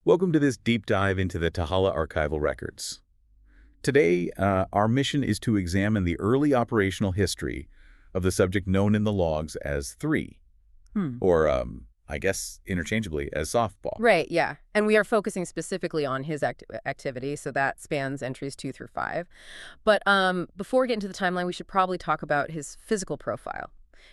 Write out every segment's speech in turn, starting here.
Welcome to this deep dive into the Tahala archival records. Today, our mission is to examine the early operational history of the subject known in the logs as 3, or I guess interchangeably as Softpaw. Right, yeah. And we are focusing specifically on his activity, so that spans entries 2 through 5. But before we get into the timeline, we should probably talk about his physical profile,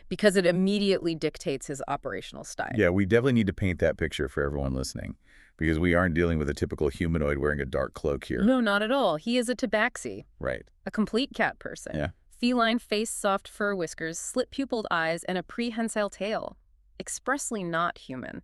because it immediately dictates his operational style. Yeah, we definitely need to paint that picture for everyone listening, because we aren't dealing with a typical humanoid wearing a dark cloak here. No, not at all. He is a Tabaxi, Right. a complete cat person. Yeah. Feline face, soft fur whiskers, slit-pupiled eyes, and a prehensile tail. Expressly not human.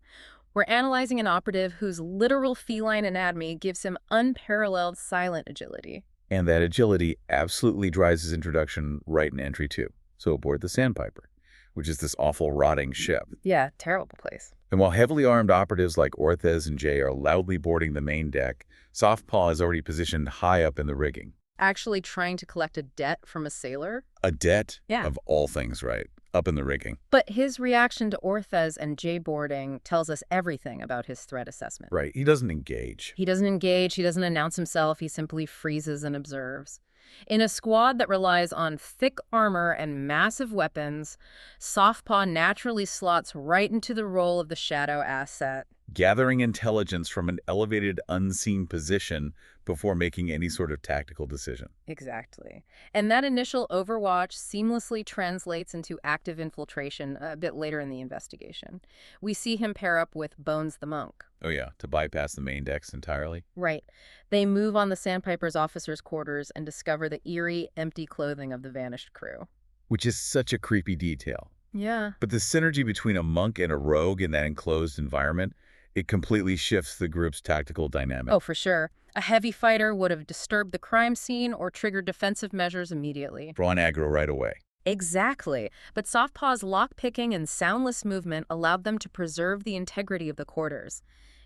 We're analyzing an operative whose literal feline anatomy gives him unparalleled silent agility. And that agility absolutely drives his introduction right in entry 2. So aboard the Sandpiper, which is this awful rotting ship. Yeah, terrible place. And while heavily armed operatives like Orthez and Jay are loudly boarding the main deck, Softpaw is already positioned high up in the rigging. Actually trying to collect a debt from a sailor? A debt Yeah. of all things, right? Up in the rigging. But his reaction to Orthez and Jay boarding tells us everything about his threat assessment. Right. He doesn't engage. He doesn't engage, he doesn't announce himself, he simply freezes and observes. In a squad that relies on thick armor and massive weapons, Softpaw naturally slots right into the role of the shadow asset. Gathering intelligence from an elevated, unseen position before making any sort of tactical decision. Exactly. And that initial overwatch seamlessly translates into active infiltration a bit later in the investigation. We see him pair up with Bones the Monk. Oh yeah, to bypass the main decks entirely. Right. They move on the Sandpiper's officers' quarters and discover the eerie, empty clothing of the vanished crew. Which is such a creepy detail. Yeah. But the synergy between a monk and a rogue in that enclosed environment, it completely shifts the group's tactical dynamic. Oh, for sure. A heavy fighter would have disturbed the crime scene or triggered defensive measures immediately. Drawn aggro right away. Exactly. But Softpaw's lock-picking and soundless movement allowed them to preserve the integrity of the quarters,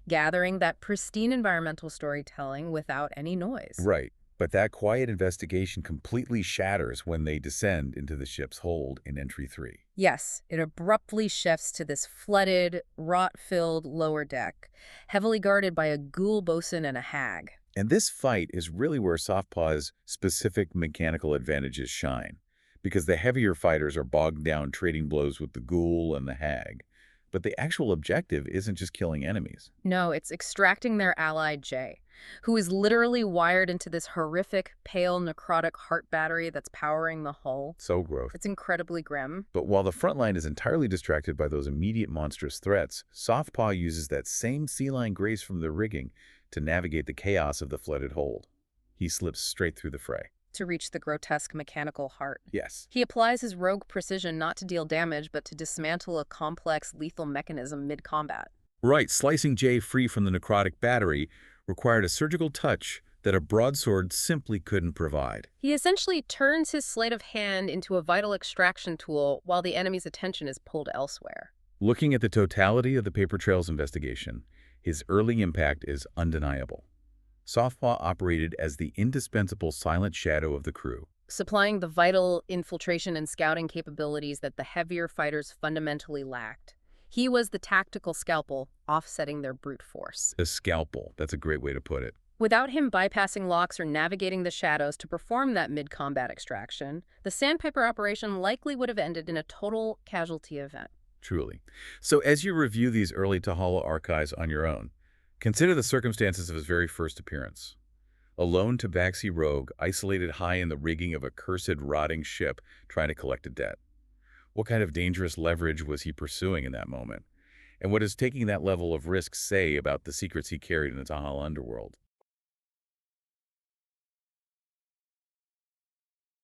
gathering that pristine environmental storytelling without any noise. Right. But that quiet investigation completely shatters when they descend into the ship's hold in entry 3. Yes, it abruptly shifts to this flooded, rot-filled lower deck, heavily guarded by a ghoul bosun and a hag. And this fight is really where Softpaw's specific mechanical advantages shine, because the heavier fighters are bogged down trading blows with the ghoul and the hag. But the actual objective isn't just killing enemies. No, it's extracting their ally, Jay, who is literally wired into this horrific, pale, necrotic heart battery that's powering the hull. So gross. It's incredibly grim. But while the front line is entirely distracted by those immediate monstrous threats, Softpaw uses that same sea-line grace from the rigging to navigate the chaos of the flooded hold. He slips straight through the fray. To reach the grotesque mechanical heart. Yes. He applies his rogue precision not to deal damage, but to dismantle a complex, lethal mechanism mid-combat. Right, slicing Jay free from the necrotic battery required a surgical touch that a broadsword simply couldn't provide. He essentially turns his sleight of hand into a vital extraction tool while the enemy's attention is pulled elsewhere. Looking at the totality of the paper trails investigation, his early impact is undeniable. Softpaw operated as the indispensable silent shadow of the crew, Supplying the vital infiltration and scouting capabilities that the heavier fighters fundamentally lacked. He was the tactical scalpel, offsetting their brute force. a scalpel. That's a great way to put it. Without him bypassing locks or navigating the shadows to perform that mid-combat extraction, the Sandpiper operation likely would have ended in a total casualty event. Truly. So as you review these early Tahala archives on your own, consider the circumstances of his very first appearance. A lone Tabaxi rogue, isolated high in the rigging of a cursed, rotting ship, trying to collect a debt. What kind of dangerous leverage was he pursuing in that moment? And what does taking that level of risk say about the secrets he carried in the Tahala underworld?